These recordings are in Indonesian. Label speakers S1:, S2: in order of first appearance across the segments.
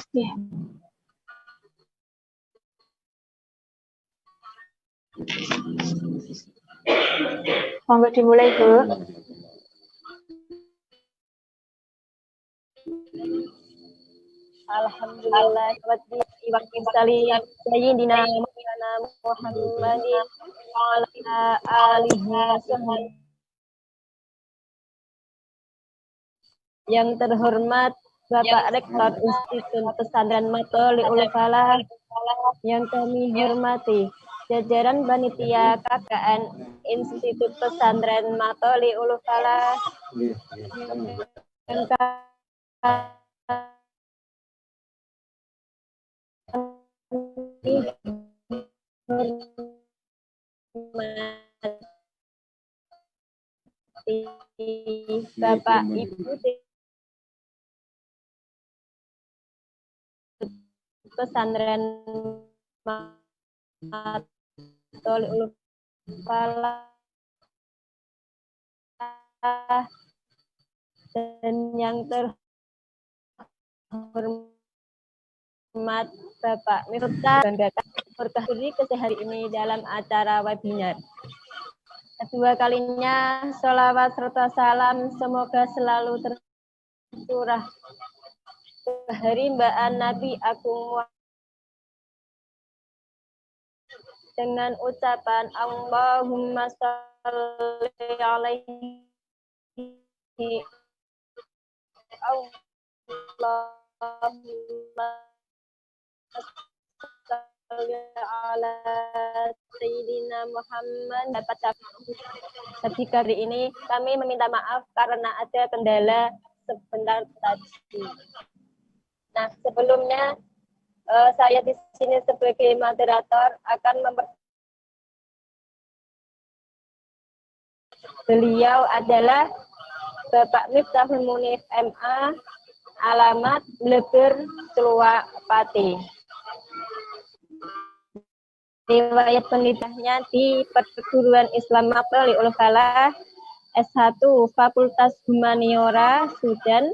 S1: Ya. Monggo dimulai, Bu.
S2: Alhamdulillah wa sayyidina Muhammadin wa ala alihi wa sahbihi. Yang terhormat Bapak Rektor Institut Pesantren Matholiul Falah, yang kami hormati jajaran panitia KKN Institut Pesantren Matholiul Falah, yang Bapak Ibu Pesantren Matholiul Falah dan yang terhormat Bapak Miftah dan Bapak berdiri hari ini dalam acara webinar. Kedua kalinya sholawat serta salam semoga selalu tercurah ke harimbaan Nabi Agung dengan ucapan Allahumma sholli alaihi Allahumma sholli ala sayyidina Muhammad. Ketika hari ini kami meminta maaf karena ada kendala sebentar tadi. Nah, sebelumnya saya di sini sebagai moderator akan beliau adalah Bapak Miftahul Munif MA, alamat Bleber, Celua, Pati. Riwayat pendidikannya di Perguruan Islam Matholiul Falah, S1 Fakultas Humaniora, Sudan.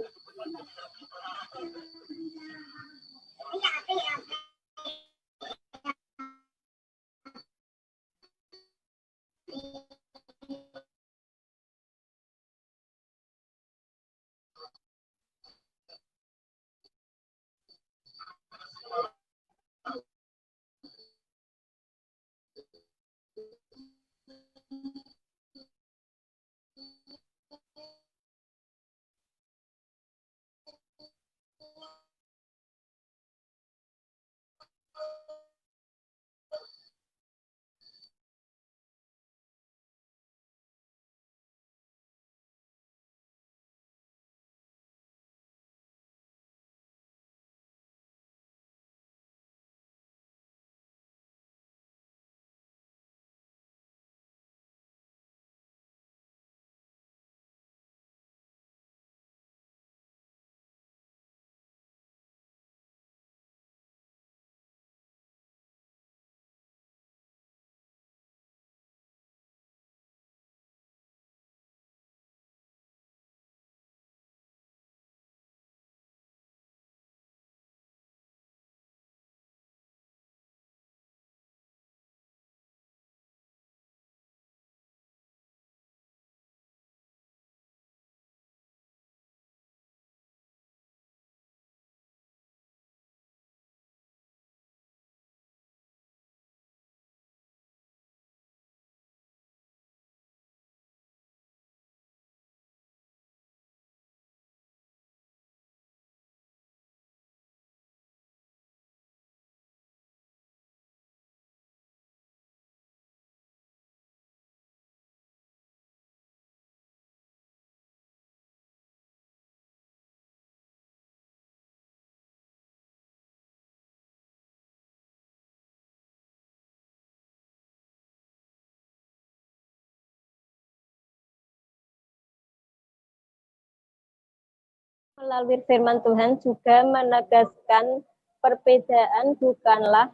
S2: Melalui firman Tuhan juga menegaskan perbedaan bukanlah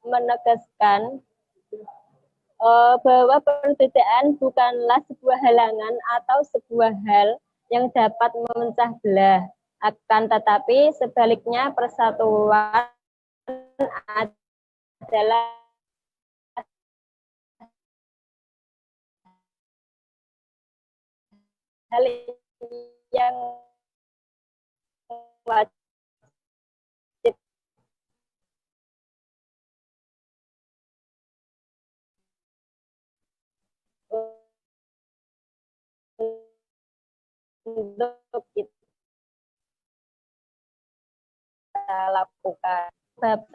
S2: menegaskan bahwa perbedaan bukanlah sebuah halangan atau sebuah hal yang dapat memecah belah. Akan tetapi sebaliknya persatuan adalah hal yang wajib untuk kita lakukan. Bab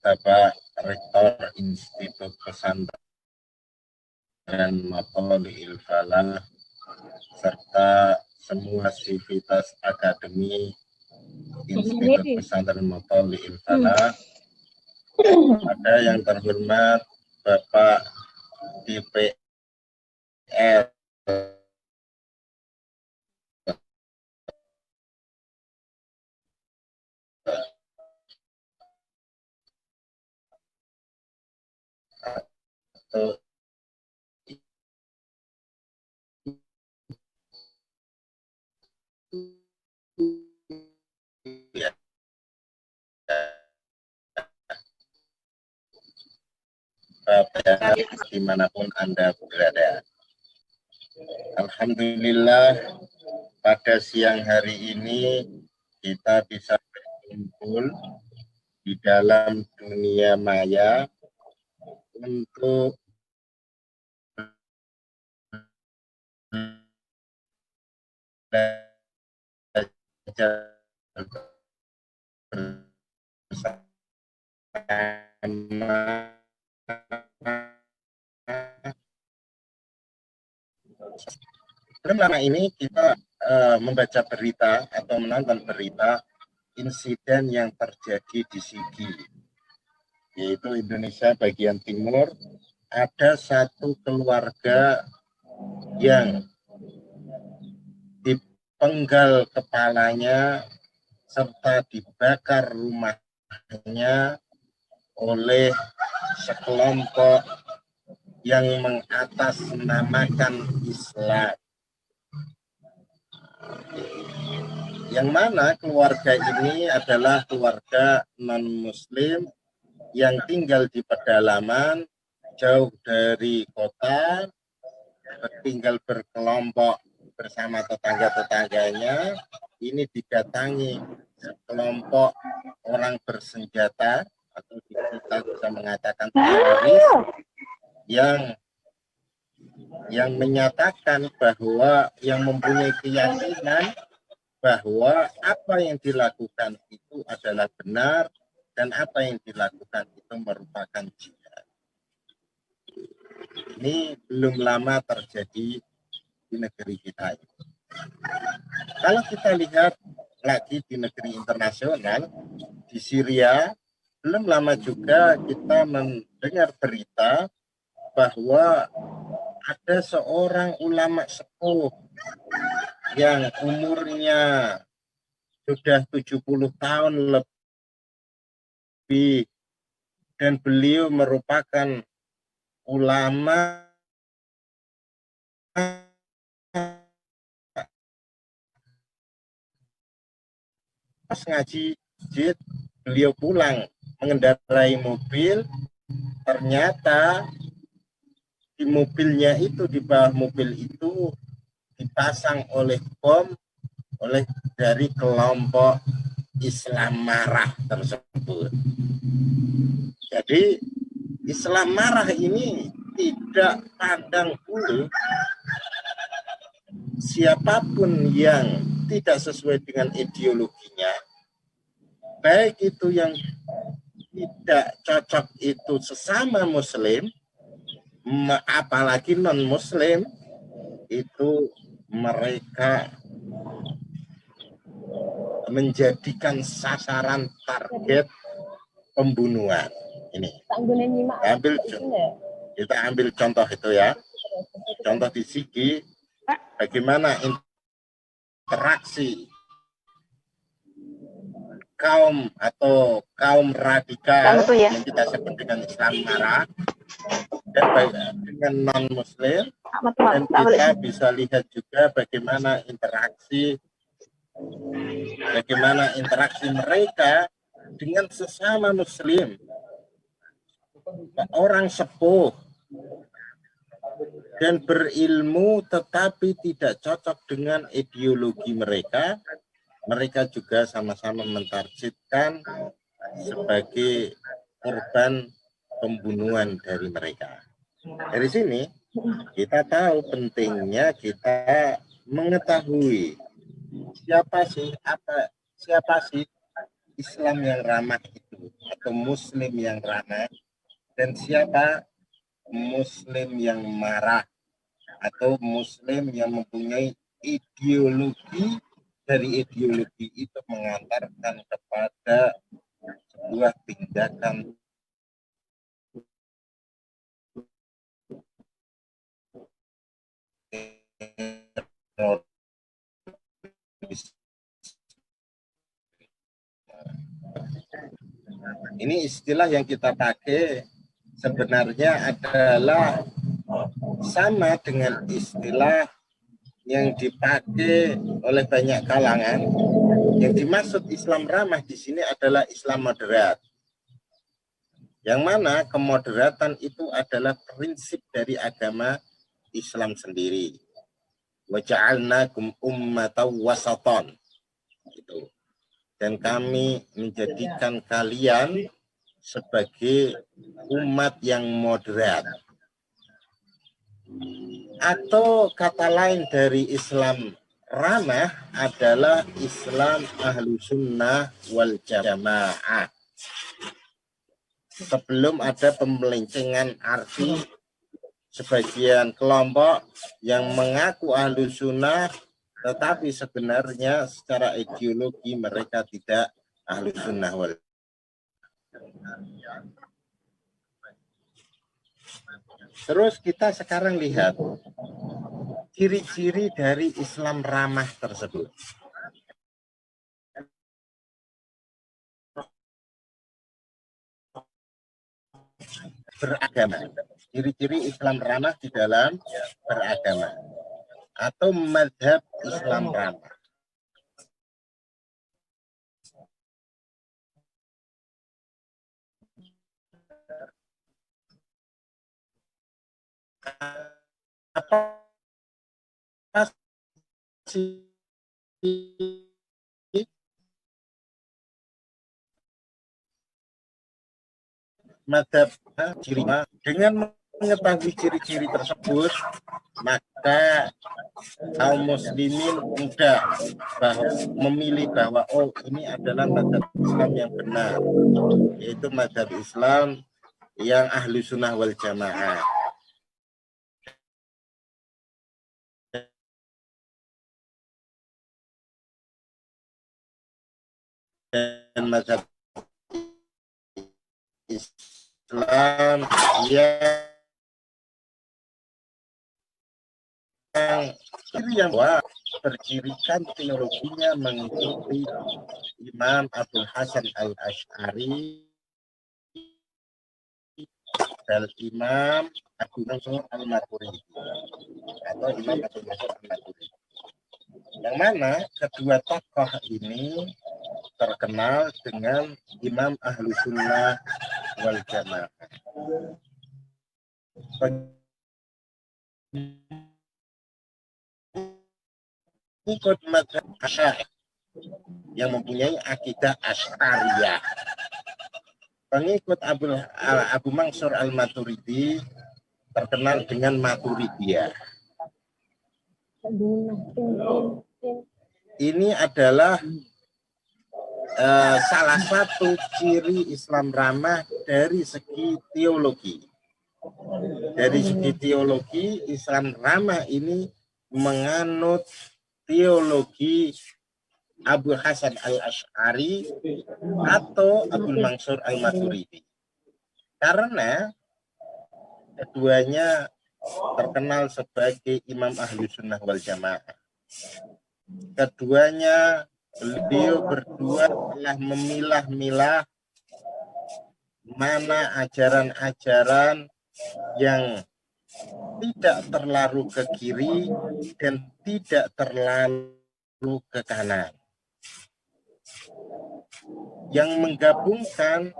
S3: Bapak Rektor Institut Pesantren Matholiil Falah serta semua sivitas akademi Institut Pesantren Matholiil Falah. Ada yang terhormat Bapak DPR atau ya, Bapak dimanapun Anda berada. Alhamdulillah pada siang hari ini kita bisa berkumpul di dalam dunia maya untuk belajar bersama. Belum lama ini kita membaca berita atau menonton berita insiden yang terjadi di Sigi, yaitu Indonesia bagian timur. Ada satu keluarga yang dipenggal kepalanya serta dibakar rumahnya oleh sekelompok yang mengatasnamakan Islam. Yang mana keluarga ini adalah keluarga non-muslim yang tinggal di pedalaman, jauh dari kota, tinggal berkelompok bersama tetangga-tetangganya. Ini didatangi sekelompok orang bersenjata, atau kita bisa mengatakan teroris, yang menyatakan bahwa yang mempunyai keyakinan bahwa apa yang dilakukan itu adalah benar dan apa yang dilakukan itu merupakan jihad. Ini belum lama terjadi di negeri kita. Kalau kita lihat lagi di negeri internasional, di Syria, belum lama juga kita mendengar berita bahwa ada seorang ulama sepuh yang umurnya sudah 70 tahun lebih, dan beliau merupakan ulama pas ngaji jid, beliau pulang mengendarai mobil, ternyata di mobilnya itu, di bawah mobil itu dipasang oleh bom oleh dari kelompok Islam marah tersebut. Jadi Islam marah ini tidak pandang bulu siapapun yang tidak sesuai dengan ideologinya, baik itu yang tidak cocok itu sesama muslim, apalagi non muslim, itu mereka menjadikan sasaran target pembunuhan. Ini kita ambil contoh itu ya, contoh di Sigi, bagaimana interaksi kaum atau kaum radikal yang kita sebut dengan Islam marah dengan non muslim, dan kita bisa lihat juga bagaimana interaksi mereka dengan sesama muslim, orang sepuh dan berilmu tetapi tidak cocok dengan ideologi mereka. Mereka juga sama-sama mentargetkan sebagai korban pembunuhan dari mereka. Dari sini kita tahu pentingnya kita mengetahui siapa sih Islam yang ramah itu, atau muslim yang ramah, dan siapa muslim yang marah atau muslim yang mempunyai ideologi, dari ideologi itu mengantarkan kepada sebuah tindakan ini istilah yang kita pakai sebenarnya adalah sama dengan istilah yang dipakai oleh banyak kalangan. Yang dimaksud Islam ramah di sini adalah Islam moderat. Yang mana kemoderatan itu adalah prinsip dari agama Islam sendiri. Wa ja'alnakum ummatan wasatan. Gitu. Dan kami menjadikan kalian sebagai umat yang moderat. Atau kata lain dari Islam ramah adalah Islam ahlu sunnah wal jamaah. Sebelum ada pembelencengan arti sebagian kelompok yang mengaku ahlu sunnah, tetapi sebenarnya secara ideologi mereka tidak ahlu sunnah wal jamaah. Terus kita sekarang lihat ciri-ciri dari Islam ramah tersebut. Beragama. ciri-ciri Islam ramah di dalam beragama atau mazhab Islam ramah. Apa sih mazhab ciri? Dengan mengetahui ciri-ciri tersebut, maka kaum muslimin mudah memilih bahwa oh ini adalah mazhab Islam yang benar, yaitu mazhab Islam yang ahlu sunnah wal jamaah. Dan mazhab Islam yang bercirikan teologinya mengikuti Imam Abdul Hasan al-Ash'ari dan Imam Abu Mansur al-Maturidi atau Imam Abu Mansur al-Maturidi, yang mana kedua tokoh ini terkenal dengan Imam Ahlu Sunnah wal Jamaah. Ikut mazhab Asy'ariyah yang mempunyai akidah Asy'ariyah. Pengikut Abu Mansur al-Maturidi terkenal dengan Maturidiyah. Ini adalah salah satu ciri Islam ramah dari segi teologi. Dari segi teologi, Islam ramah ini menganut teologi Abu Hasan al-Ash'ari atau Abu Mansur al-Maturidi. Karena keduanya terkenal sebagai Imam Ahlu Sunnah wal Jamaah. Keduanya beliau berdua telah memilah-milah mana ajaran-ajaran yang tidak terlalu ke kiri dan tidak terlalu ke kanan, yang menggabungkan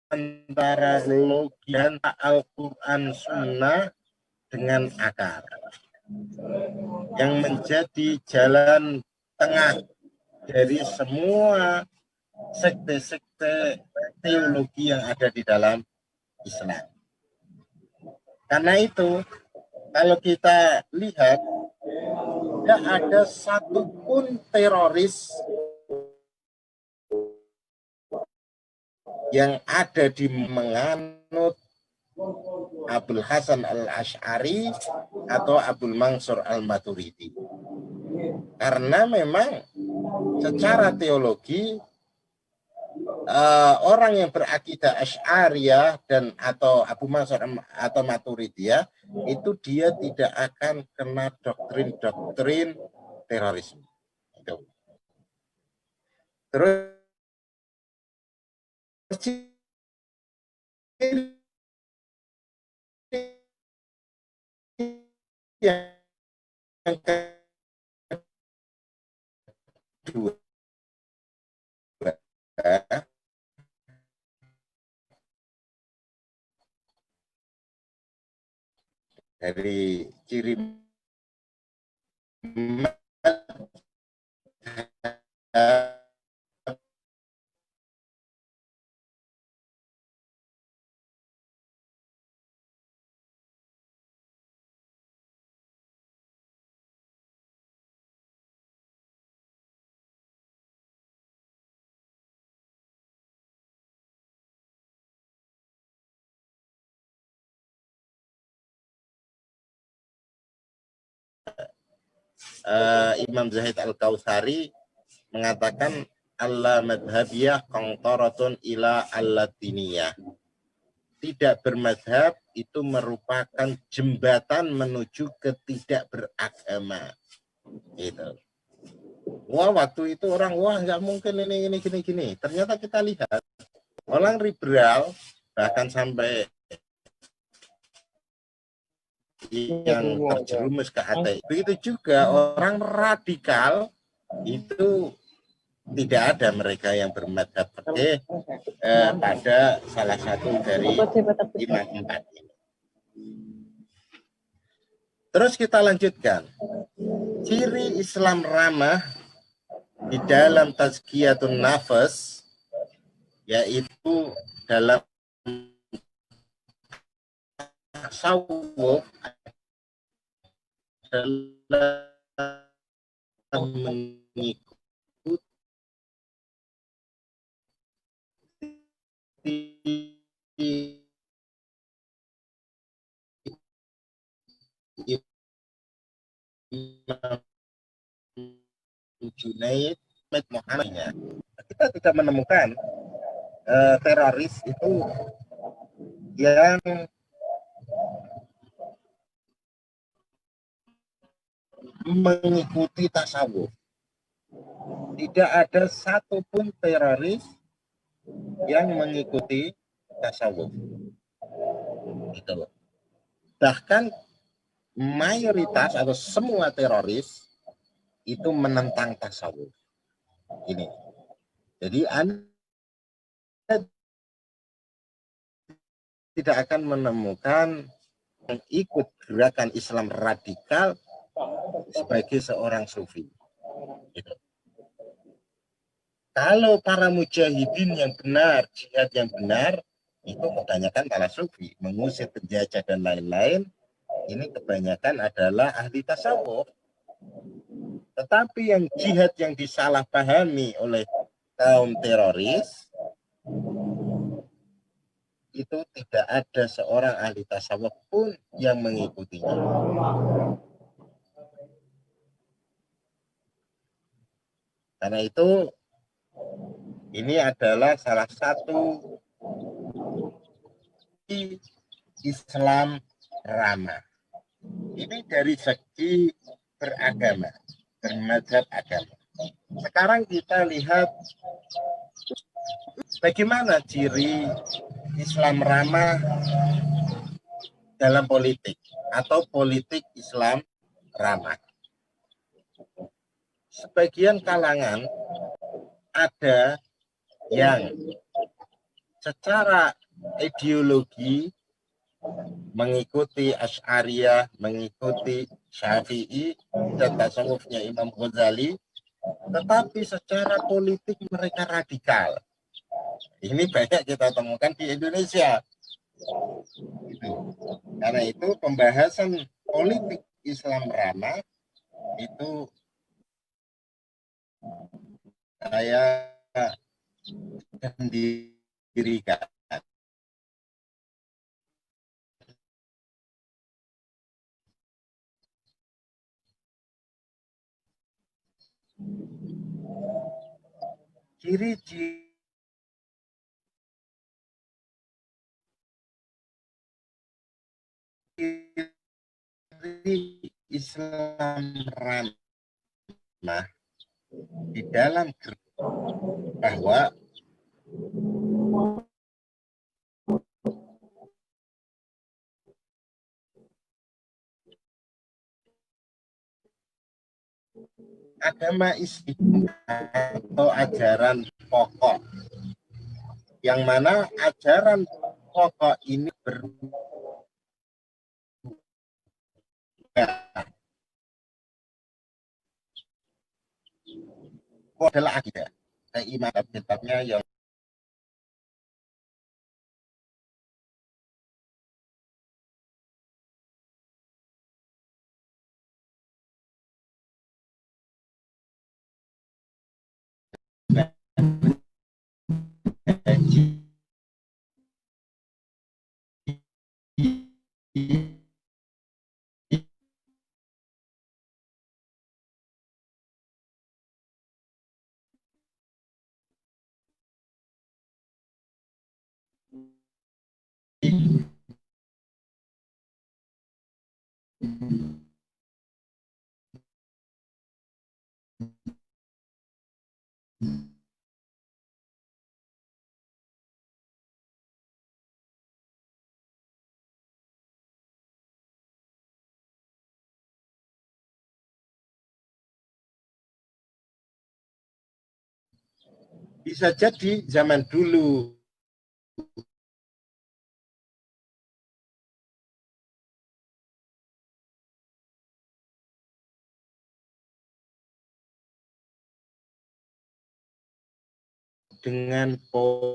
S3: antara logi dan Al-Quran Sunnah dengan akal, yang menjadi jalan tengah dari semua sekte-sekte teologi yang ada di dalam Islam. Karena itu, kalau kita lihat, tidak ada satupun teroris yang ada di menganut Abul Hasan al-Ash'ari atau Abul Mansur al-Maturidi. Karena memang secara teologi orang yang berakidah Asy'ariyah dan atau Abu Mansur atau Maturidiyah itu dia tidak akan kena doktrin-doktrin terorisme. Terus yang kedua dari ciri Imam Zahid Al-Kautsari mengatakan Allah madhabiyah qantaratun ila al-latiniyah. Tidak bermadhab itu merupakan jembatan menuju ke tidak beragama. Gitu. Wah, waktu itu orang, wah nggak mungkin ini gini. Ternyata kita lihat orang liberal bahkan sampai yang terjerumus ke ateis. Begitu juga orang radikal itu tidak ada mereka yang bermadhab fikih pada salah satu dari imam empat ini. Terus kita lanjutkan. Ciri Islam ramah di dalam tazkiyatun nafas, yaitu dalam tasawuf adalah mengikuti Imam Junaid Muhammadnya. Kita tidak menemukan teroris itu yang mengikuti tasawuf. Tidak ada satupun teroris yang mengikuti tasawuf. Gitu loh. Bahkan mayoritas atau semua teroris itu menentang tasawuf. Ini. Jadi Anda tidak akan menemukan yang ikut gerakan Islam radikal sebagai seorang sufi. Gitu. Kalau para mujahidin yang benar, jihad yang benar, itu kebanyakan para sufi, mengusir penjajah dan lain-lain, ini kebanyakan adalah ahli tasawuf. Tetapi yang jihad yang disalahpahami oleh kaum teroris, itu tidak ada seorang ahli tasawuf pun yang mengikutinya. Karena itu, ini adalah salah satu Islam ramah. Ini dari segi beragama, bermadzhab agama. Sekarang kita lihat bagaimana ciri Islam ramah dalam politik atau politik Islam ramah. Sebagian kalangan ada yang secara ideologi mengikuti Asy'ariyah, mengikuti Syafi'i dan tasawufnya Imam Ghazali, tetapi secara politik mereka radikal. Ini banyak kita temukan di Indonesia. Karena itu pembahasan politik Islam ramah itu saya sendirikan. Ciri-ciri Islam ramah di dalam bahwa agama Islam atau ajaran pokok, yang mana ajaran pokok ini berubah adalah akidah, keimanan kitabnya yang Bisa jadi zaman dulu dengan politik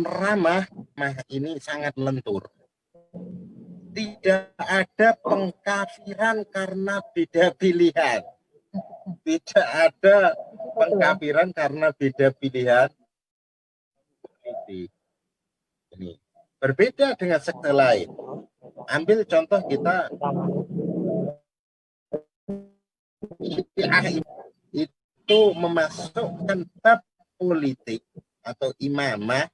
S3: ramah ini sangat lentur. Tidak ada pengkafiran karena beda pilihan. Tidak ada pengkafiran karena beda pilihan politik. Ini berbeda dengan sekte lain. Ambil contoh kita, itu memasukkan bab politik atau imamah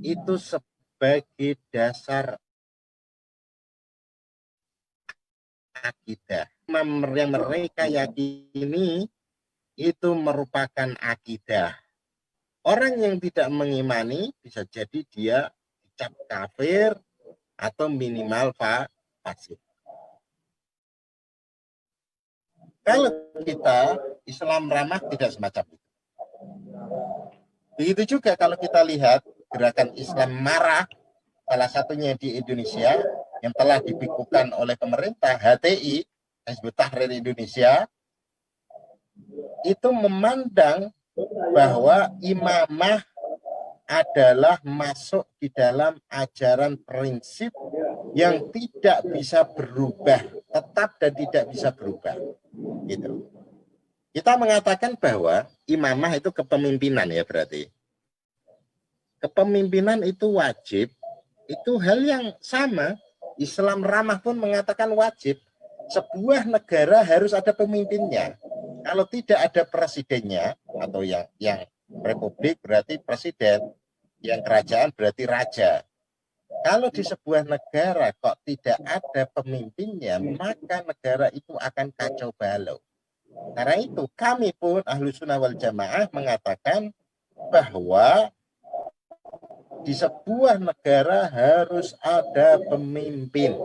S3: itu sebagai dasar akidah. Yang mereka yakini itu merupakan akidah. Orang yang tidak mengimani bisa jadi dia dicap kafir atau minimal fasik. Kalau kita Islam ramah tidak semacam itu. Begitu juga kalau kita lihat gerakan Islam marah, salah satunya di Indonesia yang telah dibekukan oleh pemerintah, HTI, Hizbut Tahrir Indonesia, itu memandang bahwa imamah adalah masuk di dalam ajaran prinsip yang tidak bisa berubah, tetap dan tidak bisa berubah. Gitu. Kita mengatakan bahwa imamah itu kepemimpinan ya berarti. Kepemimpinan itu wajib, itu hal yang sama. Islam ramah pun mengatakan wajib. Sebuah negara harus ada pemimpinnya. Kalau tidak ada presidennya atau yang republik berarti presiden, yang kerajaan berarti raja. Kalau di sebuah negara kok tidak ada pemimpinnya, maka negara itu akan kacau balau. Karena itu kami pun Ahlus Sunnah wal Jamaah mengatakan bahwa di sebuah negara harus ada pemimpin.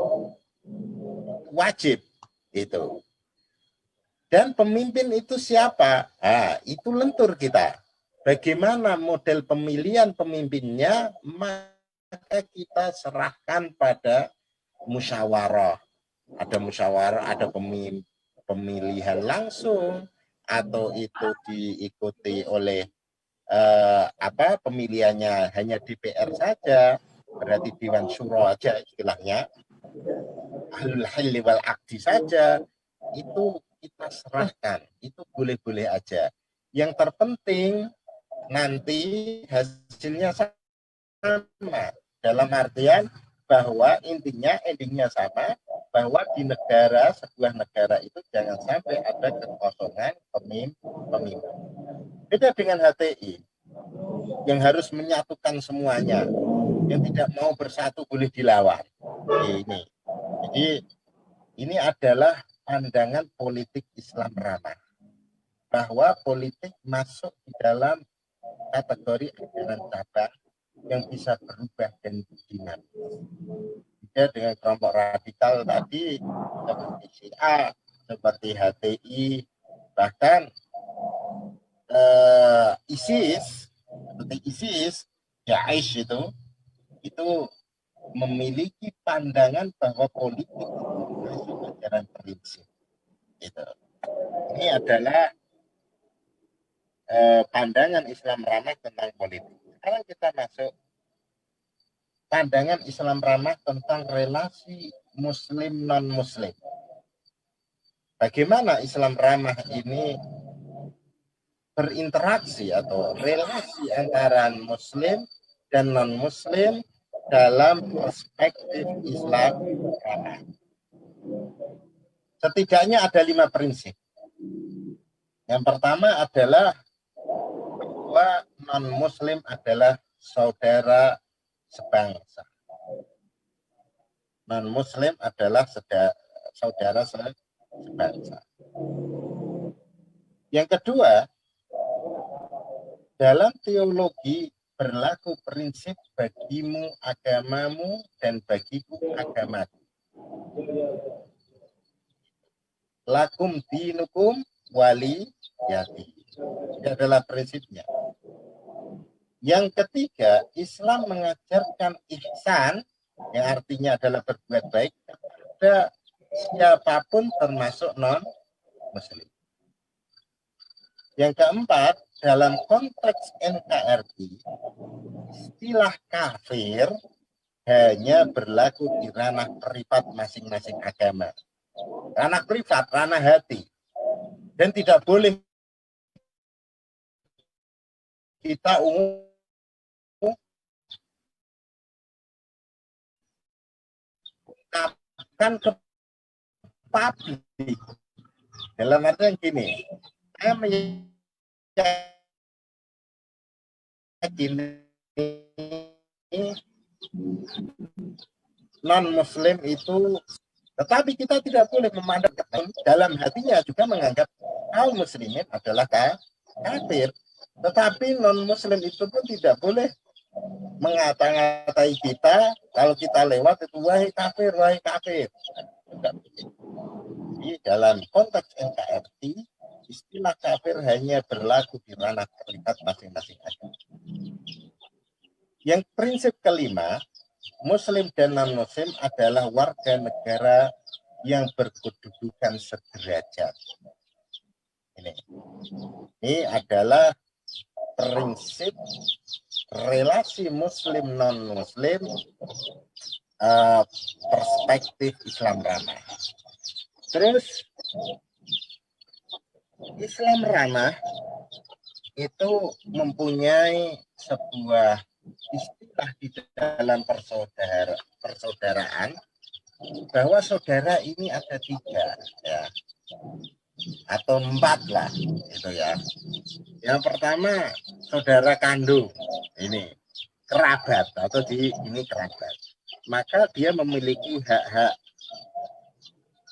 S3: Wajib itu. Dan pemimpin itu siapa? Itu lentur kita. Bagaimana model pemilihan pemimpinnya, maka kita serahkan pada musyawarah. Ada musyawarah, ada pemilihan langsung, atau itu diikuti oleh pemilihannya hanya DPR saja, berarti Dewan Syuro aja istilahnya, Ahlul Hilli wal Aqdi saja, itu kita serahkan, itu boleh-boleh aja. Yang terpenting nanti hasilnya sama, dalam artian bahwa endingnya sama, bahwa di sebuah negara itu jangan sampai ada kekosongan pemimpin. Beda dengan HTI yang harus menyatukan semuanya, yang tidak mau bersatu boleh dilawan. Ini, jadi ini adalah pandangan politik Islam ramah, bahwa politik masuk di dalam kategori ajaran cabang yang bisa berubah dan dinamis. Beda dengan kelompok radikal tadi seperti Syiah, seperti HTI, bahkan ISIS, seperti ISIS, Daesh itu memiliki pandangan bahwa politik itu masuk ajaran prinsip. Gitu. Ini adalah pandangan Islam ramah tentang politik. Sekarang kita masuk pandangan Islam ramah tentang relasi Muslim non-Muslim. Bagaimana Islam ramah ini berinteraksi atau relasi antara Muslim dan non-Muslim dalam perspektif Islam ramah. Setidaknya ada 5 prinsip. Yang pertama adalah bahwa non-Muslim adalah saudara sebangsa. Non-Muslim adalah saudara sebangsa. Yang kedua, dalam teologi berlaku prinsip bagimu agamamu dan bagiku agamaku. Lakum dinukum wali yati. Ini adalah prinsipnya. Yang ketiga, Islam mengajarkan ihsan, yang artinya adalah berbuat baik kepada siapapun termasuk non-muslim. Yang keempat, dalam konteks NKRI, istilah kafir hanya berlaku di ranah privat masing-masing agama. Ranah privat, ranah hati. Dan tidak boleh kita ungkapkan ke publik. Dalam arti yang gini, saya meyakini non-muslim itu, tetapi kita tidak boleh memandang dalam hatinya juga menganggap kaum muslimin adalah kafir. Tetapi non-muslim itu pun tidak boleh mengata-ngatai kita kalau kita lewat itu wahai kafir, wahai kafir. Jadi dalam konteks NKRI, istilah kafir hanya berlaku di ranah privat masing-masing agama. Yang prinsip kelima, Muslim dan non-Muslim adalah warga negara yang berkedudukan sederajat. Ini adalah prinsip relasi Muslim non-Muslim perspektif Islam ramah. Terus Islam ramah itu mempunyai sebuah istilah di dalam persaudaraan bahwa saudara ini ada 3 ya, atau 4 lah itu ya. Yang pertama saudara kandung, ini kerabat atau ini kerabat, maka dia memiliki hak-hak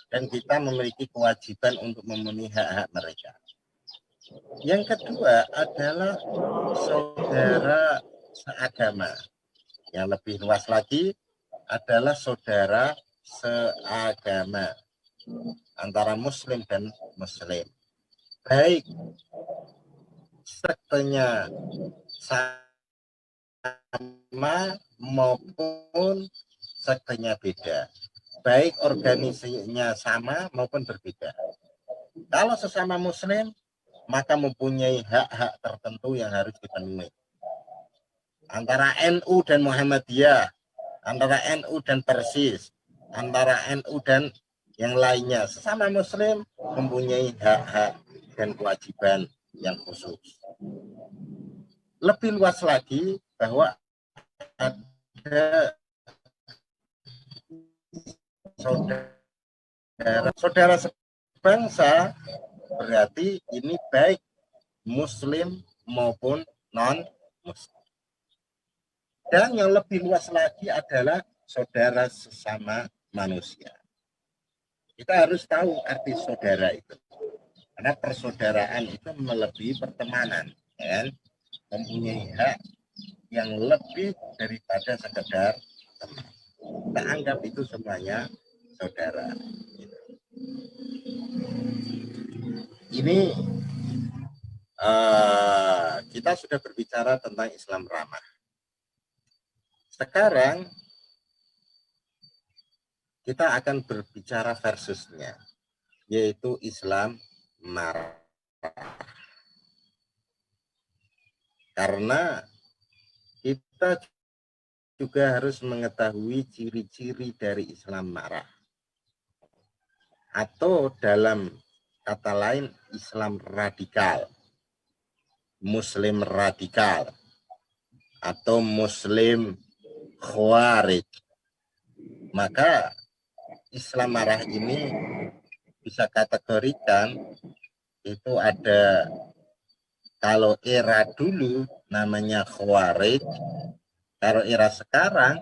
S3: dan kita memiliki kewajiban untuk memenuhi hak-hak mereka. Yang kedua adalah saudara seagama. Yang lebih luas lagi adalah saudara seagama antara muslim dan muslim. Baik sektenya sama maupun sektenya beda. Baik organisasinya sama maupun berbeda. Kalau sesama muslim, maka mempunyai hak-hak tertentu yang harus dipenuhi. Antara NU dan Muhammadiyah, antara NU dan Persis, antara NU dan yang lainnya, sesama muslim mempunyai hak-hak dan kewajiban yang khusus. Lebih luas lagi bahwa ada saudara sebangsa, berarti ini baik muslim maupun non-muslim. Dan yang lebih luas lagi adalah saudara sesama manusia. Kita harus tahu arti saudara itu. Karena persaudaraan itu melebihi pertemanan, kan? Mempunyai hak yang lebih daripada sekedar teman. Kita anggap itu semuanya saudara. Ini kita sudah berbicara tentang Islam ramah. Sekarang kita akan berbicara versusnya, yaitu Islam marah. Karena kita juga harus mengetahui ciri-ciri dari Islam marah. Atau dalam kata lain, Islam radikal, Muslim radikal, atau Muslim khawarij. Maka Islam marah ini bisa kategorikan itu ada, kalau era dulu namanya khawarij, kalau era sekarang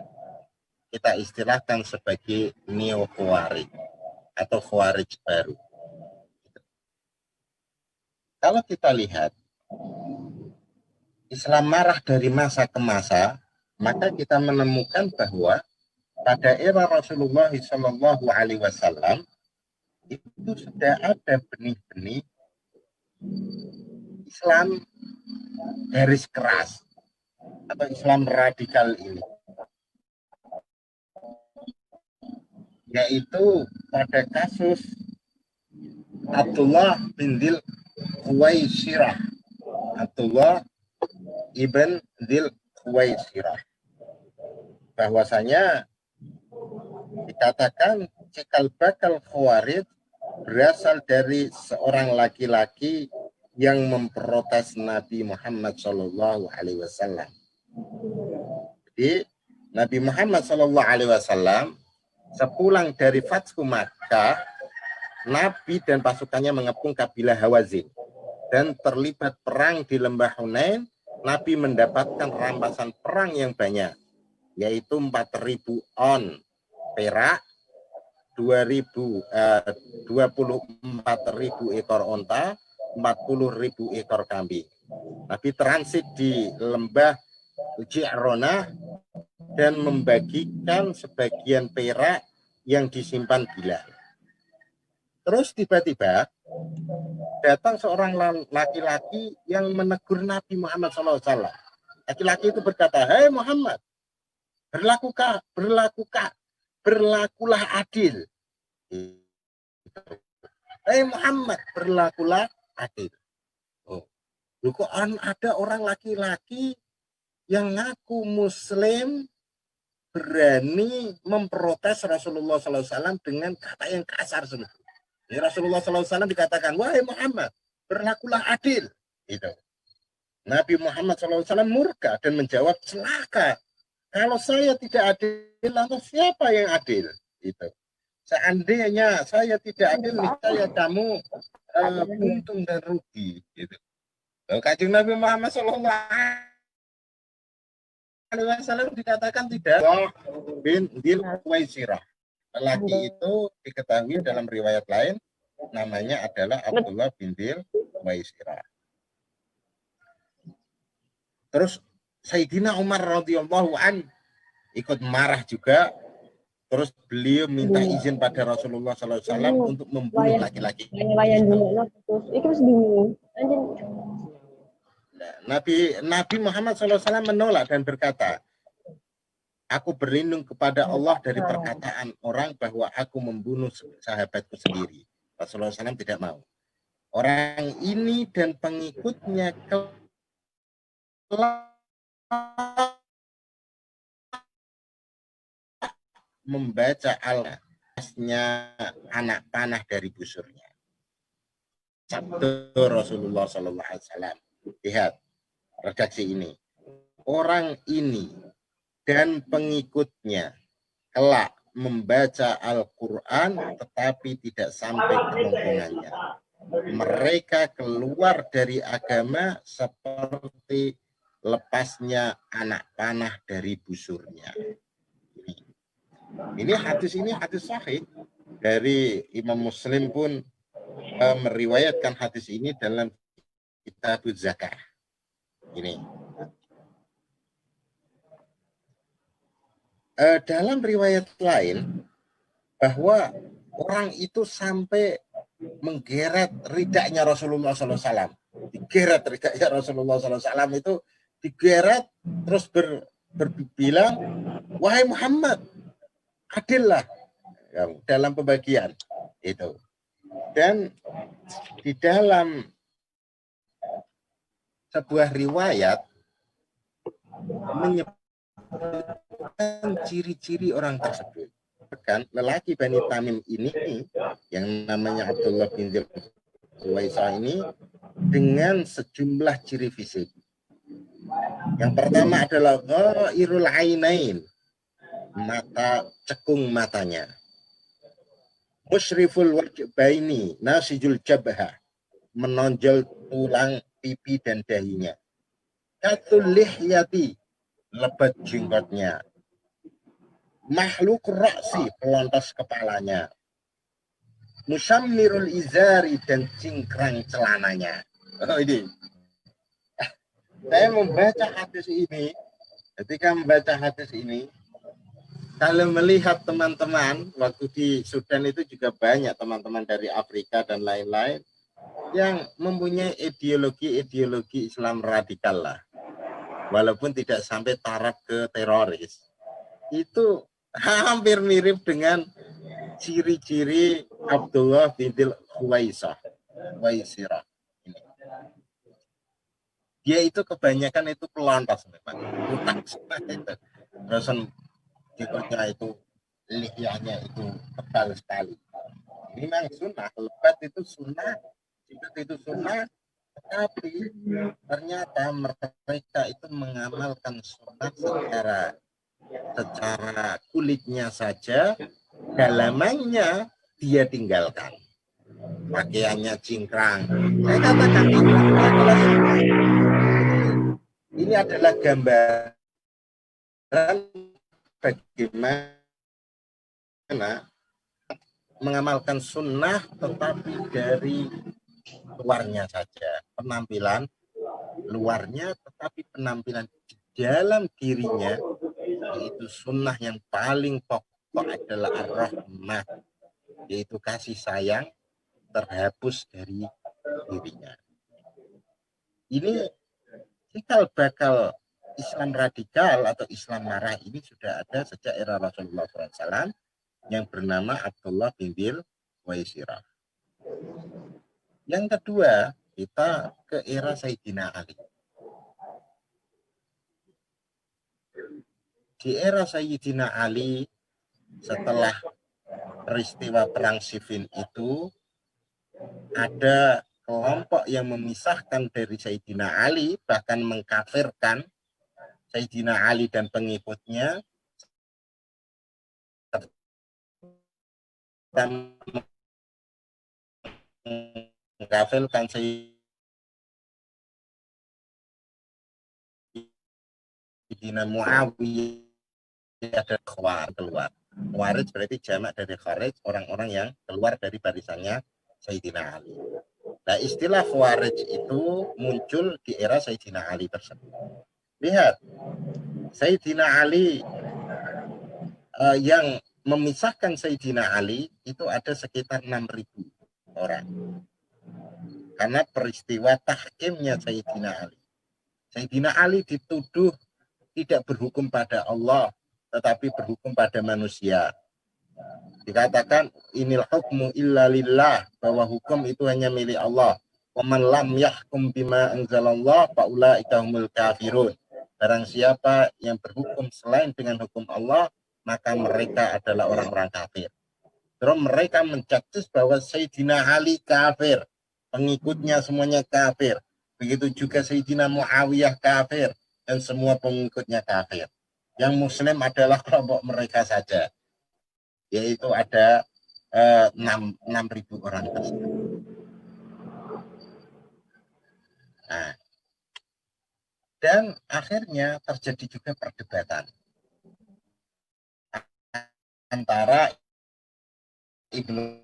S3: kita istilahkan sebagai neo khawarij. atau Khawarij baru. Kalau kita lihat Islam marah dari masa ke masa, maka kita menemukan bahwa pada era Rasulullah SAW itu sudah ada benih-benih Islam garis keras atau Islam radikal ini, yaitu pada kasus Abdullah bin Dzil Khuwaisirah, Abdullah ibn Dzil Khuwaisirah, bahwasanya dikatakan cikal bakal Khawarij berasal dari seorang laki-laki yang memprotes Nabi Muhammad SAW. Jadi Nabi Muhammad SAW sepulang dari Fathu Makkah, Nabi dan pasukannya mengepung kabilah Hawazin dan terlibat perang di lembah Hunain. Nabi mendapatkan rampasan perang yang banyak, yaitu 4.000 on perak, 24.000 ekor onta, 40.000 ekor kambing. Nabi transit di lembah Ji'ronah dan membagikan sebagian perak yang disimpan Bilal. Terus tiba-tiba datang seorang laki-laki yang menegur Nabi Muhammad SAW. Laki-laki itu berkata, "Hai Muhammad, berlakulah adil. Hai Muhammad, berlakulah adil." Oh, kok ada orang laki-laki yang ngaku Muslim berani memprotes Rasulullah SAW dengan kata yang kasar seperti itu. Ya, Rasulullah SAW dikatakan, "Wahai Muhammad, berlakulah adil." Itu. Nabi Muhammad SAW murka dan menjawab, "Celaka. Kalau saya tidak adil, lalu siapa yang adil?" Itu. Seandainya saya tidak adil, niscaya kamu untung dan rugi. Gitu. Kanjeng Nabi Muhammad SAW dikatakan tidak. Bin Dzil Khuwaisirah. Lelaki itu diketahui dalam riwayat lain namanya adalah Abdullah bin Dzil Khuwaisirah. Terus Sayyidina Umar radhiyallahu an ikut marah juga. Terus beliau minta izin pada Rasulullah SAW untuk membunuh laki-laki. Nabi Muhammad SAW menolak dan berkata, "Aku berlindung kepada Allah dari perkataan orang bahwa aku membunuh sahabatku sendiri." Rasulullah SAW tidak mau. Orang ini dan pengikutnya membaca al-asnya anak panah dari busurnya. Sabda Rasulullah SAW. Lihat redaksi ini. Orang ini dan pengikutnya kelak membaca Al-Quran tetapi tidak sampai ke ronggongannya. Mereka keluar dari agama seperti lepasnya anak panah dari busurnya. Ini hadis sahih dari Imam Muslim pun meriwayatkan hadis ini dalam Kitab Zakah. Ini. Dalam riwayat lain bahwa orang itu sampai menggeret ridaknya Rasulullah SAW. Digeret ridaknya Rasulullah SAW itu digeret terus berbilang, "Wahai Muhammad, adillah dalam pembagian." Itu. Dan di dalam sebuah riwayat menyebutkan ciri-ciri orang tersebut. Kan lelaki Bani Tamim ini yang namanya Abdullah bin Dzil Khuwaisirah ini dengan sejumlah ciri fisik. Yang pertama adalah ghairul ainain, mata cekung matanya. Musyriful wajbaini, nasijul jabha, menonjol tulang pipi dan dahinya. Katul lihyati, lebat jenggotnya. Makhluk raksi, pelontos kepalanya. Musammirul izari, dan cingkrang celananya. Oh, ini. Saya membaca hadis ini, ketika membaca hadis ini, kalau melihat teman-teman, waktu di Sudan itu juga banyak teman-teman dari Afrika dan lain-lain, yang mempunyai ideologi Islam radikal lah. Walaupun tidak sampai taraf ke teroris. Itu hampir mirip dengan ciri-ciri Abdullah bin Huwaisirah. Dia itu kebanyakan itu pelontos memang. Terus jengkotnya itu, lihyahnya itu tebal sekali. Ini memang sunnah, lebat itu sunnah, jenggot itu sunnah, tetapi ternyata mereka itu mengamalkan sunnah secara kulitnya saja, dalamannya dia tinggalkan. Pakaiannya cingkrang. Saya katakan ini adalah gambaran bagaimana mengamalkan sunnah tetapi dari luarnya saja, penampilan luarnya, tetapi penampilan di dalam dirinya, yaitu sunnah yang paling pokok adalah ar-rahmah, yaitu kasih sayang, terhapus dari dirinya. Ini cikal bakal Islam radikal atau Islam marah ini sudah ada sejak era Rasulullah SAW yang bernama Abdullah bin Huwaisirah. Yang kedua, kita ke era Sayyidina Ali. Di era Sayyidina Ali, setelah peristiwa Perang Siffin itu, ada kelompok yang memisahkan dari Sayyidina Ali, bahkan mengkafirkan Sayyidina Ali dan pengikutnya, dan mengkafirkan Sayyidina Muawiyah dan keluar. Khawarij berarti jamak dari kharij, orang-orang yang keluar dari barisannya Sayyidina Ali. Nah, istilah Khawarij itu muncul di era Sayyidina Ali tersebut. Lihat, Sayyidina Ali yang memisahkan Sayyidina Ali itu ada sekitar 6.000 orang. Karena peristiwa tahkimnya Sayyidina Ali. Sayyidina Ali dituduh tidak berhukum pada Allah, tetapi berhukum pada manusia. Dikatakan inil hukmu illa lillah, bahwa hukum itu hanya milik Allah. Wa man lam yahkum bima anzalallah fa ulaika humul kafirun. Barang siapa yang berhukum selain dengan hukum Allah, maka mereka adalah orang-orang kafir. Terus mereka mencacis bahwa Sayyidina Ali kafir, pengikutnya semuanya kafir. Begitu juga Sayyidina Muawiyah kafir, dan semua pengikutnya kafir. Yang Muslim adalah kelompok mereka saja, yaitu ada 6.000 orang tersebut. Nah, dan akhirnya terjadi juga perdebatan antara Ibnu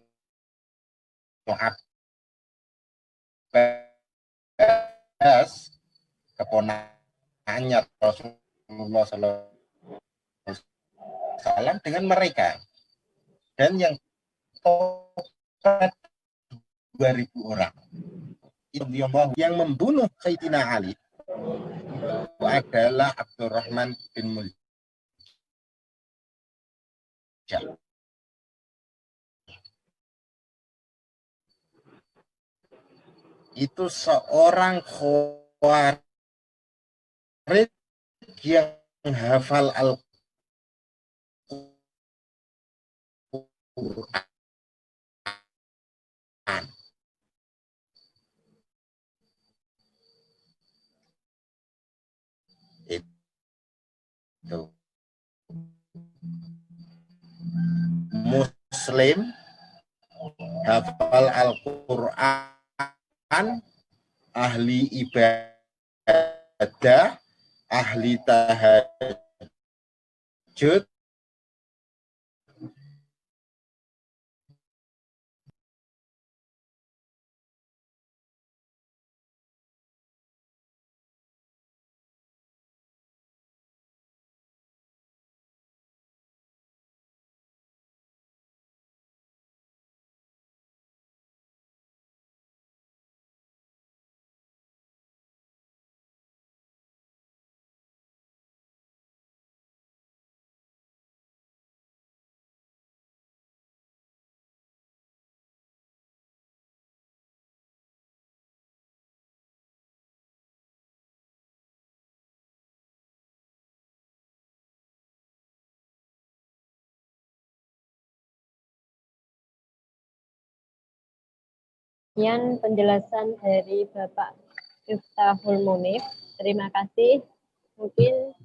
S3: Abbas, keponakannya Rasulullah SAW, dengan mereka. Dan yang total 2.000 orang. Yang membunuh Sayyidina Ali itu adalah Abdurrahman bin Muljam. Itu seorang Khawarij yang hafal Al-Quran. Itu Muslim, hafal Al-Quran, ahli ibadah, ahli tahajud,
S2: Sekian penjelasan dari Bapak Miftahul Munif. Terima kasih. Mungkin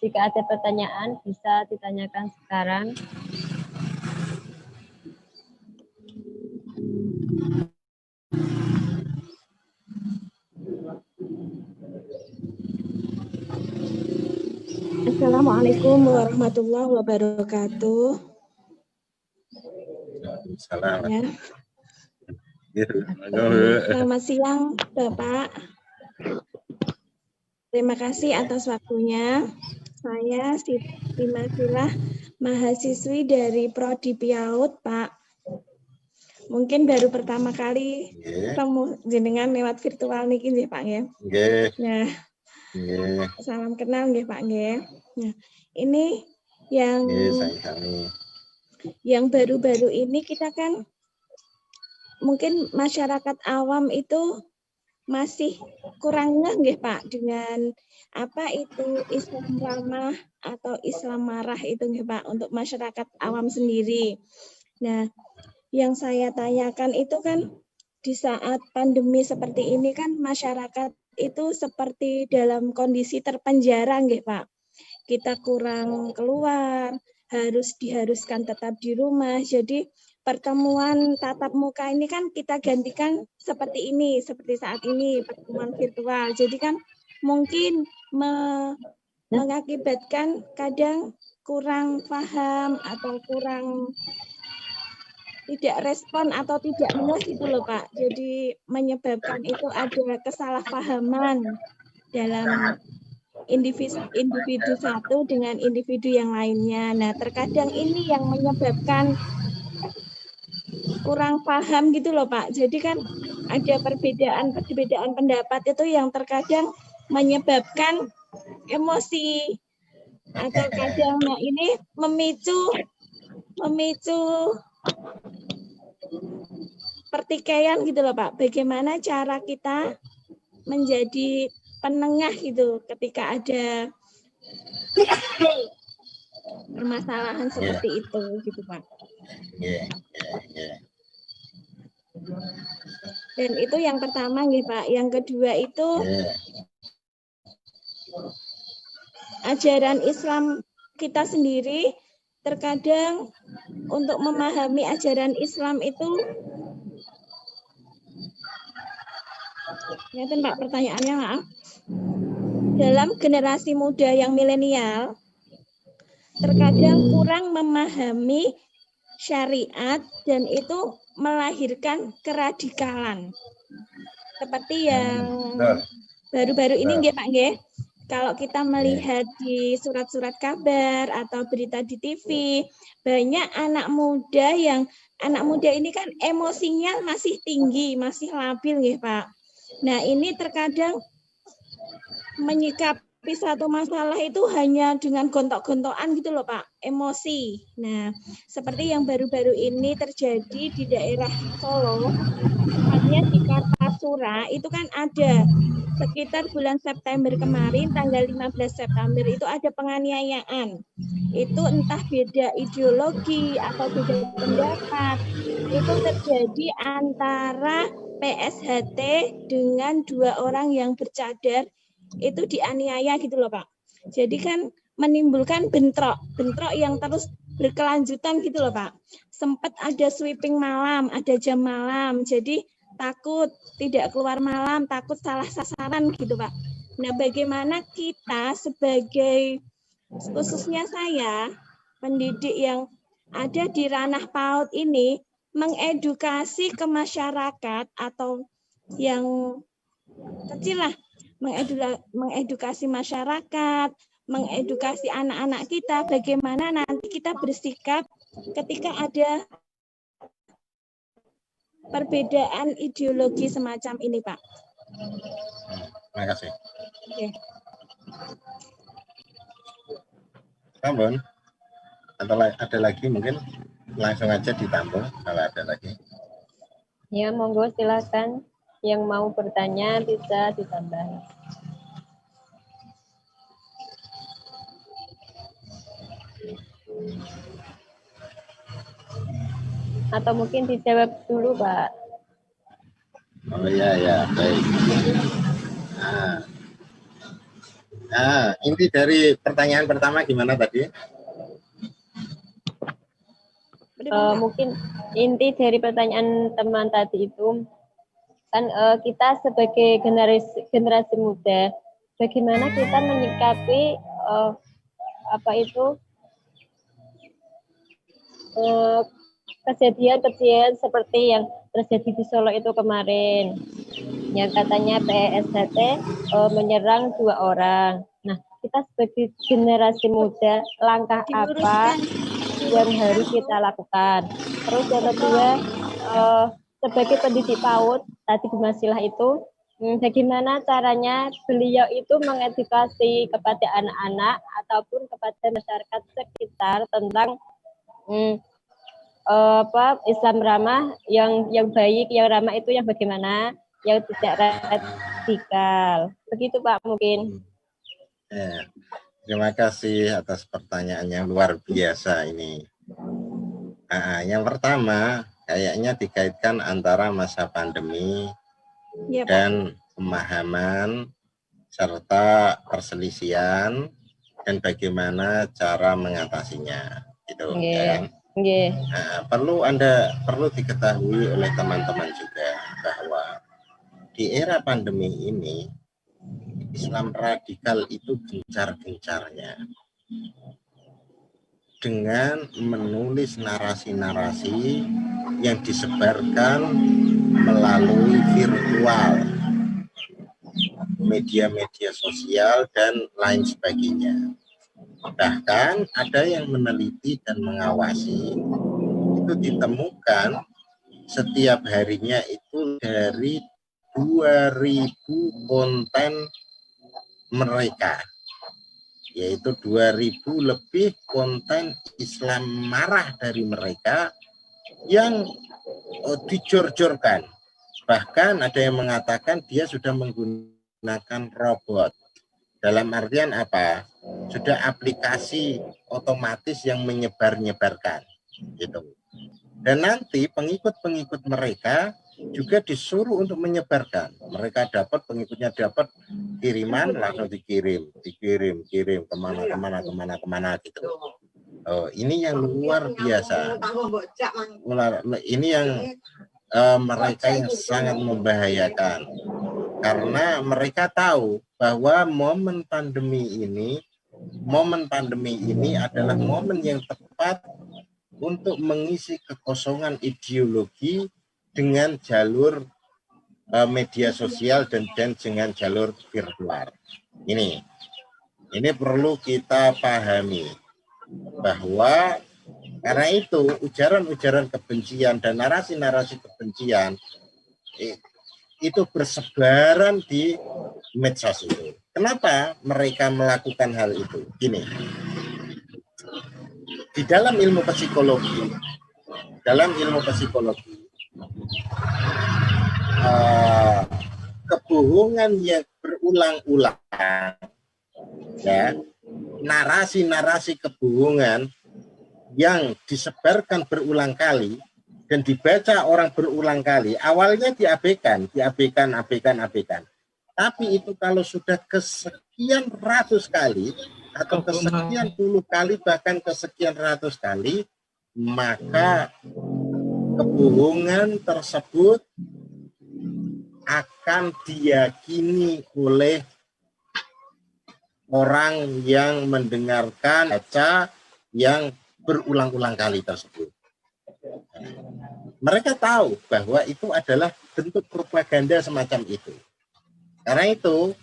S2: jika ada pertanyaan bisa ditanyakan sekarang.
S4: Assalamualaikum warahmatullahi wabarakatuh.
S3: Salam.
S4: Ya. Selamat siang, Bapak. Terima kasih atas waktunya. Saya Siti Masilah, mahasiswi dari Prodi PIAUD, Pak. Mungkin baru pertama kali ketemu jenengan lewat virtual niki nggih, Pak ya. Nah, salam kenal nggih, Pak nggih. Nah, ini yang baru-baru ini kita kan mungkin masyarakat awam itu masih kurang ngeh nggih Pak dengan apa itu Islam ramah atau Islam marah itu nggih Pak untuk masyarakat awam sendiri. Nah, yang saya tanyakan itu kan di saat pandemi seperti ini kan masyarakat itu seperti dalam kondisi terpenjara nggih Pak. Kita kurang keluar, diharuskan tetap di rumah. Jadi pertemuan tatap muka ini kan kita gantikan seperti ini, seperti saat ini, pertemuan virtual. Jadi kan mungkin mengakibatkan kadang kurang paham atau kurang tidak respon atau tidak ngeh gitu loh Pak. Jadi menyebabkan itu ada kesalahpahaman dalam individu satu dengan individu yang lainnya. Nah, terkadang ini yang menyebabkan kurang paham gitu loh Pak. Jadi kan ada perbedaan pendapat itu yang terkadang menyebabkan emosi atau kadang ini memicu pertikaian gitu loh Pak. Bagaimana cara kita menjadi penengah gitu ketika ada permasalahan seperti itu gitu Pak. Dan itu yang pertama nih Pak. Yang kedua itu ajaran Islam kita sendiri terkadang untuk memahami ajaran Islam itu ngeten Pak pertanyaannya maaf. Dalam generasi muda yang milenial terkadang kurang memahami syariat dan itu melahirkan keradikalan. Seperti yang baru-baru ini nggih Pak nggih. Kalau kita melihat di surat-surat kabar atau berita di TV, banyak anak muda ini kan emosinya masih tinggi, masih labil nggih Pak. Nah, ini terkadang menyikapi satu masalah itu hanya dengan gontok-gontokan gitu loh Pak, emosi. Nah, seperti yang baru-baru ini terjadi di daerah Solo, tepatnya di Kartasura, itu kan ada sekitar bulan September kemarin, tanggal 15 September itu ada penganiayaan. Itu entah beda ideologi atau beda pendapat, itu terjadi antara PSHT dengan dua orang yang bercadar, itu dianiaya gitu loh Pak. Jadi kan menimbulkan bentrok yang terus berkelanjutan gitu loh Pak. Sempat ada sweeping malam, ada jam malam, jadi takut tidak keluar malam, takut salah sasaran gitu Pak. Nah, bagaimana kita sebagai, khususnya saya, pendidik yang ada di ranah PAUD ini, mengedukasi ke masyarakat atau yang kecil lah, mengedukasi masyarakat, mengedukasi anak-anak kita, bagaimana nanti kita bersikap ketika ada perbedaan ideologi semacam ini, Pak.
S3: Terima kasih.
S4: Oke.
S3: Tambun, atau ada lagi mungkin langsung aja ditambung kalau ada lagi.
S2: Ya, monggo silakan. Yang mau bertanya bisa ditambah. Atau mungkin dijawab dulu, Pak.
S3: Oh ya, baik. Inti dari pertanyaan pertama gimana tadi?
S2: Mungkin inti dari pertanyaan teman tadi itu kan kita sebagai generasi muda, bagaimana kita menyikapi kejadian-kejadian seperti yang terjadi di Solo itu kemarin, yang katanya PSHT menyerang 2 orang. Nah, kita sebagai generasi muda, langkah apa yang harus kita lakukan? Terus yang kedua, sebagai pendidik PAUD, tadi Bu Masilah itu, bagaimana caranya beliau itu mengedukasi kepada anak-anak ataupun kepada masyarakat sekitar tentang Islam ramah, yang baik, yang ramah itu yang bagaimana, yang tidak radikal. Begitu Pak mungkin.
S3: Terima kasih atas pertanyaan yang luar biasa ini. Yang pertama, kayaknya dikaitkan antara masa pandemi dan pemahaman serta perselisihan dan bagaimana cara mengatasinya. Gitu, kan? Perlu diketahui oleh teman-teman juga bahwa di era pandemi ini Islam radikal itu gencar-gencarnya dengan menulis narasi-narasi yang disebarkan melalui virtual, media-media sosial dan lain sebagainya. Bahkan ada yang meneliti dan mengawasi, itu ditemukan setiap harinya itu dari 2.000 konten mereka, yaitu 2.000 lebih konten Islam marah dari mereka yang dijor-jorkan. Bahkan ada yang mengatakan dia sudah menggunakan robot. Dalam artian apa? Sudah aplikasi otomatis yang menyebar-nyebarkan gitu. Dan nanti pengikut-pengikut mereka juga disuruh untuk menyebarkan. Mereka dapat, pengikutnya dapat kiriman, langsung dikirim kemana gitu. Ini yang luar biasa. Ini yang mereka yang sangat membahayakan, karena mereka tahu bahwa momen pandemi ini adalah momen yang tepat untuk mengisi kekosongan ideologi dengan jalur media sosial dan dengan jalur virtual. Ini perlu kita pahami bahwa karena itu ujaran-ujaran kebencian dan narasi-narasi kebencian itu bersebaran di medsos itu. Kenapa mereka melakukan hal itu? Gini, di dalam ilmu psikologi, kebohongan yang berulang-ulang, ya, narasi-narasi kebohongan yang disebarkan berulang kali dan dibaca orang berulang kali, awalnya diabaikan. Tapi itu kalau sudah kesekian ratus kali atau kesekian puluh kali, bahkan kesekian ratus kali, maka kebohongan tersebut akan diyakini oleh orang yang mendengarkan baca yang berulang-ulang kali tersebut. Mereka tahu bahwa itu adalah bentuk propaganda semacam itu. Karena itu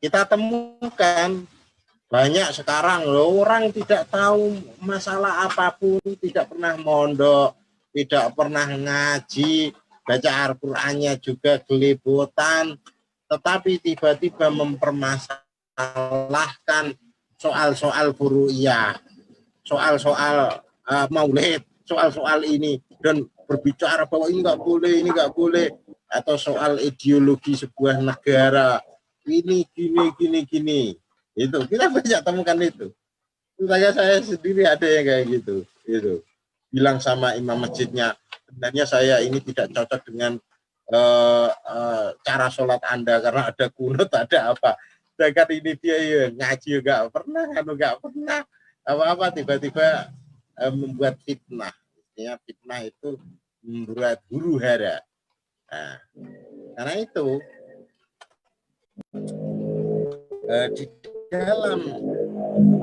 S3: kita temukan banyak sekarang orang tidak tahu masalah apapun, tidak pernah mondok, tidak pernah ngaji, baca Al-Qur'annya juga gelebotan, tetapi tiba-tiba mempermasalahkan soal-soal furu'iyah, soal-soal maulid, soal-soal ini, dan berbicara bahwa ini nggak boleh, atau soal ideologi sebuah negara, ini gini. Itu kita banyak temukan itu. Saya sendiri ada yang kayak gitu. Bilang sama imam masjidnya, sebenarnya saya ini tidak cocok dengan cara sholat Anda karena ada kunut, ada apa. Sedangkan ini dia ya ngaji nggak pernah, nggak pernah apa-apa, tiba-tiba membuat fitnah. Artinya fitnah itu membuat huru hara. Nah, karena itu di dalam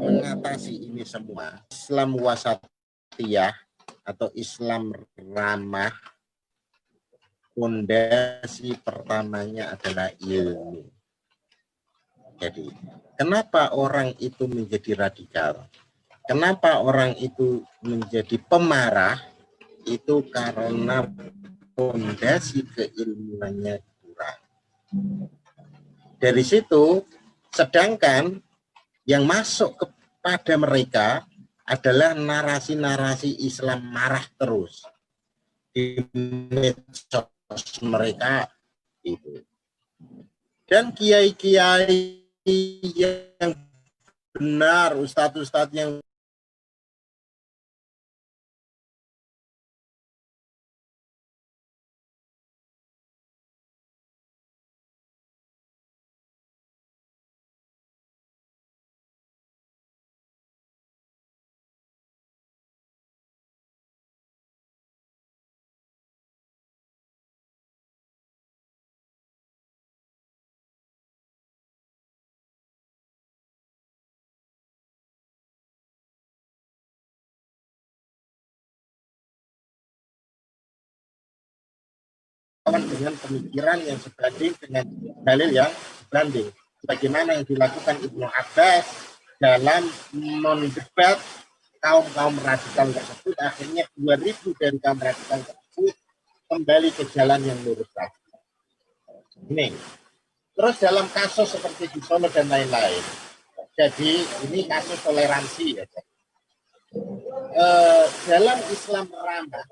S3: mengatasi ini semua, Islam wasatiyah atau Islam ramah, fondasi pertamanya adalah ilmu. Jadi, kenapa orang itu menjadi radikal? Kenapa orang itu menjadi pemarah? Itu karena fondasi keilmuannya kurang. Dari situ, sedangkan yang masuk kepada mereka adalah narasi-narasi Islam marah terus di medsos mereka itu. Dan kiai-kiai yang benar, ustadz-ustadz yang dengan pemikiran yang sebanding dengan dalil yang sebanding. Bagaimana yang dilakukan Ibnu Abbas dalam mendebat kaum radikal tersebut, akhirnya 2000 dari kaum radikal tersebut kembali ke jalan yang lurus lagi. Ini. Terus dalam kasus seperti di Solo dan lain-lain. Jadi ini kasus toleransi ya. Dalam Islam ramah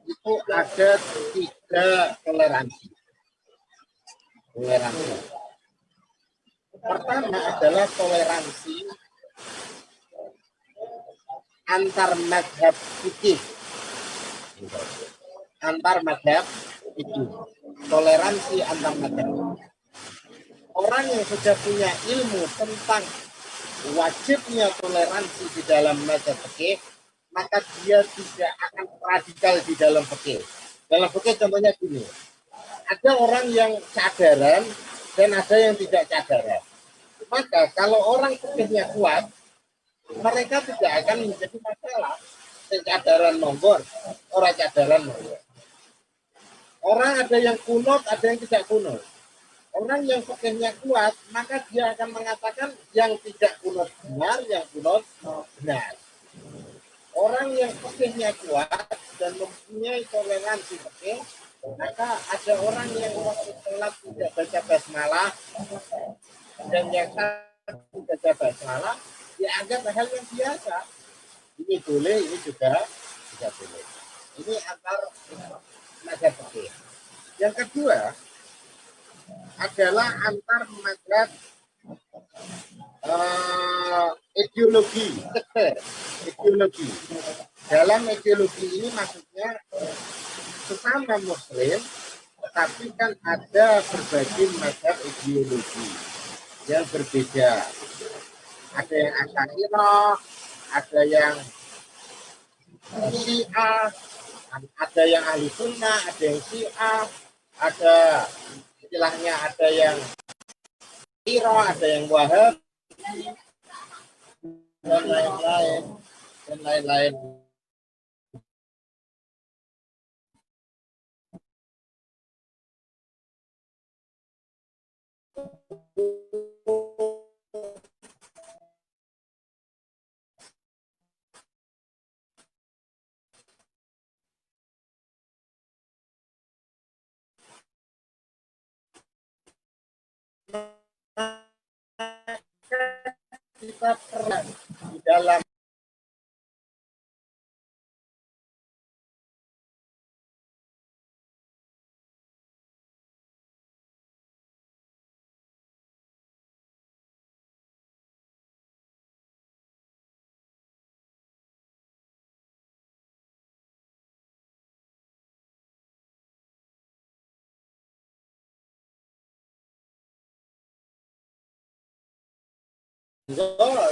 S3: itu ada 3 toleransi. Pertama adalah toleransi antar mazhab fikih. Antar mazhab itu. Toleransi antar mazhab. Orang yang sudah punya ilmu tentang wajibnya toleransi di dalam mazhab fikih, maka dia tidak akan radikal di dalam fikih. Dalam fikih contohnya gini, ada orang yang cadaran dan ada yang tidak cadaran. Maka kalau orang fikihnya kuat, mereka tidak akan menjadi masalah. Cadaran nombor, orang cadaran nombor. Orang ada yang kunut, ada yang tidak kunut. Orang yang fikihnya kuat, maka dia akan mengatakan yang tidak kunut benar, yang kunut benar. Orang yang fikihnya kuat dan mempunyai toleransi fikih, maka ada orang yang waktu sholat tidak baca basmalah dan yang tidak baca basmalah dianggap hal yang biasa. Ini boleh, ini juga tidak boleh. Ini antar mazhab fikih. Yang kedua adalah antar mazhab ideologi. Ideologi. Dalam ideologi ini maksudnya sesama muslim, tetapi kan ada berbagai mazhab ideologi yang berbeda. Ada yang Asy'ariyah, ada yang Syiah, ada yang Ahli Sunnah, ada yang Syiah, ada istilahnya ada yang Iroh, ada yang Wahab, dan lain-lain. Kita pernah di dalam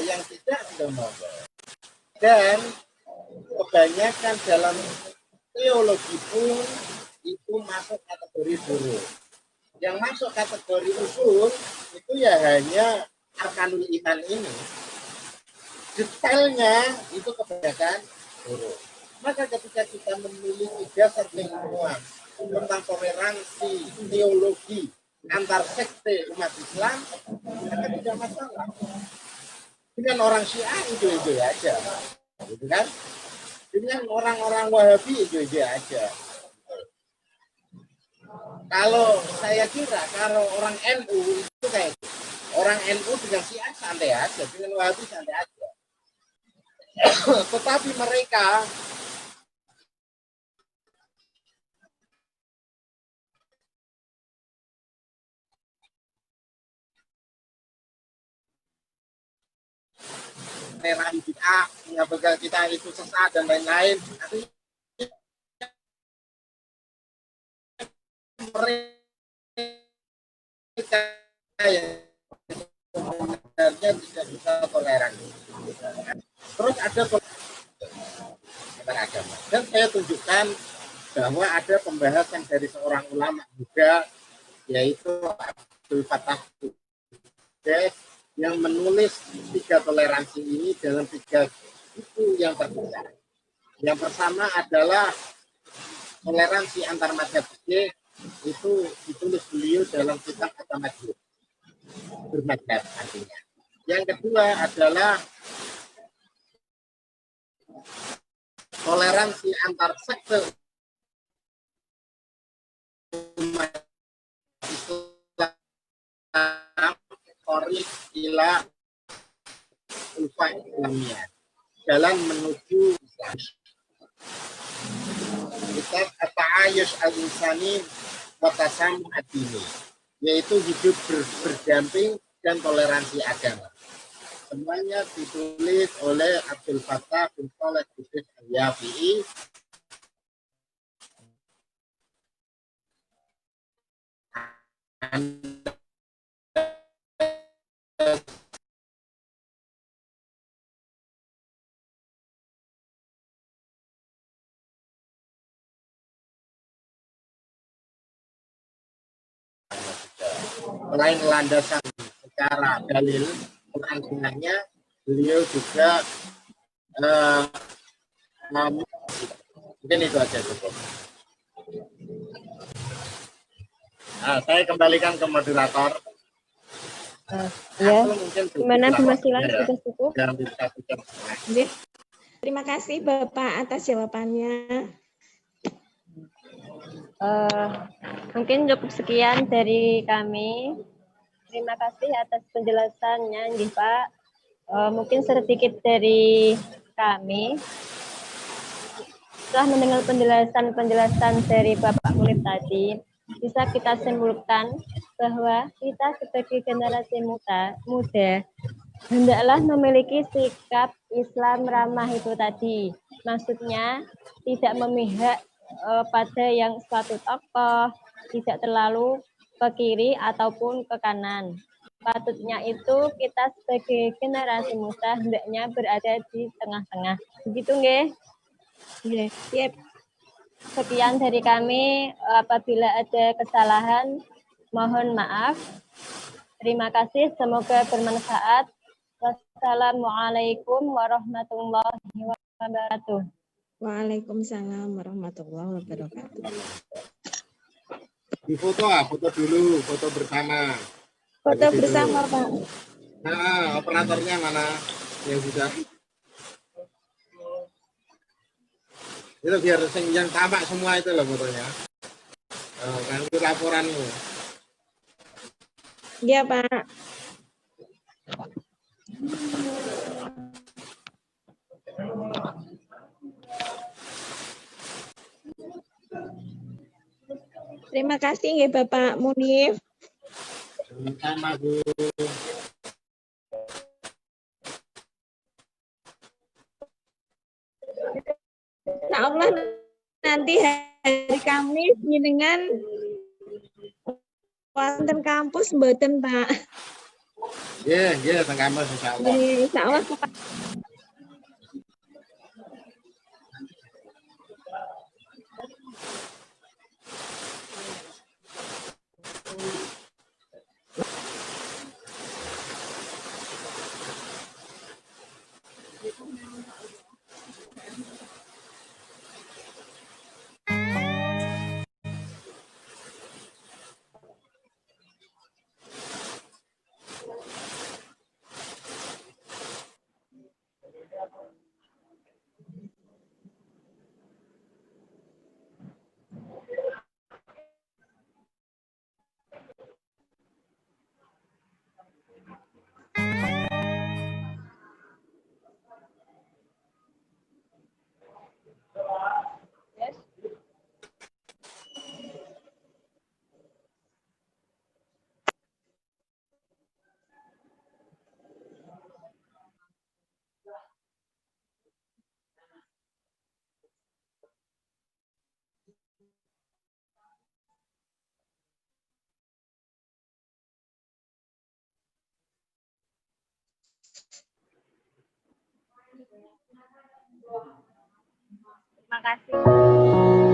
S3: yang tidak sudah monggo. Dan kebanyakan dalam teologi pun itu masuk kategori guru. Yang masuk kategori usul itu ya hanya arkanul iman ini. Detailnya itu kebanyakan guru. Maka ketika kita memiliki dasar keilmuan tentang toleransi teologi antar sekte umat Islam, maka tidak masalah. Dengan orang Syiah itu aja, gitu kan? Dengan orang-orang Wahabi itu aja. Kalau saya kira kalau orang NU itu kayak gitu. Orang NU dengan Syiah santai aja, dengan Wahabi santai aja. Tetapi mereka menyerang bid'ah, mengabarkan kita itu sesat dan lain-lain. Mereka yang sebenarnya tidak bisa toleransi. Terus ada agama. Dan saya tunjukkan bahwa ada pembahasan dari seorang ulama muda, yaitu Abdul Fattah yang menulis 3 toleransi ini dalam 3 buku yang berbeda. Yang pertama adalah toleransi antar mazhab fikih, itu ditulis beliau dalam kitab At-Tamadud, bermadzhab artinya. Yang kedua adalah toleransi antar sekte umat Islam, ila ulfa Islamiyah, jalan menuju Islam. Kitab At-Ta'ayush al-Insani wa Tasamuh ad-Dini, yaitu hidup berdamping dan toleransi agama. Semuanya ditulis oleh Abdul Fattah bin Shalih Qudus al-Yafi'i. Selain landasan secara dalil Quran sunnahnya, beliau juga mungkin itu aja cukup. Nah, saya kembalikan ke moderator.
S2: Ya, gimana Bu Masila, sudah cukup?
S4: Terima kasih Bapak atas jawabannya.
S2: Mungkin cukup sekian dari kami. Terima kasih atas penjelasannya, nggih Pak. Mungkin sedikit dari kami. Setelah mendengar penjelasan dari Bapak Munif tadi, bisa kita simpulkan bahwa kita sebagai generasi muda hendaklah memiliki sikap Islam ramah itu tadi. Maksudnya tidak memihak pada yang suatu tokoh, tidak terlalu ke kiri ataupun ke kanan. Patutnya itu kita sebagai generasi muda hendaknya berada di tengah-tengah. Begitu nggih? Yep. Sekian dari kami. Apabila ada kesalahan, mohon maaf. Terima kasih. Semoga bermanfaat. Wassalamualaikum warahmatullahi wabarakatuh.
S4: Waalaikumsalam warahmatullahi wabarakatuh.
S3: Di foto dulu, foto bersama.
S4: Foto bersama, Pak.
S3: Nah, operatornya mana? Yang sudah. Itu biar yang tampak semua itu loh fotonya. Kan itu laporanmu.
S4: Iya, Pak. Terima kasih ya Bapak Munif.
S3: Sama Bu.
S4: Insya Allah nanti hari Kamis dengan wonten kampus mboten Pak.
S3: Nggih, teng kampus insyaallah.
S4: Insya Allah.
S1: Terima kasih.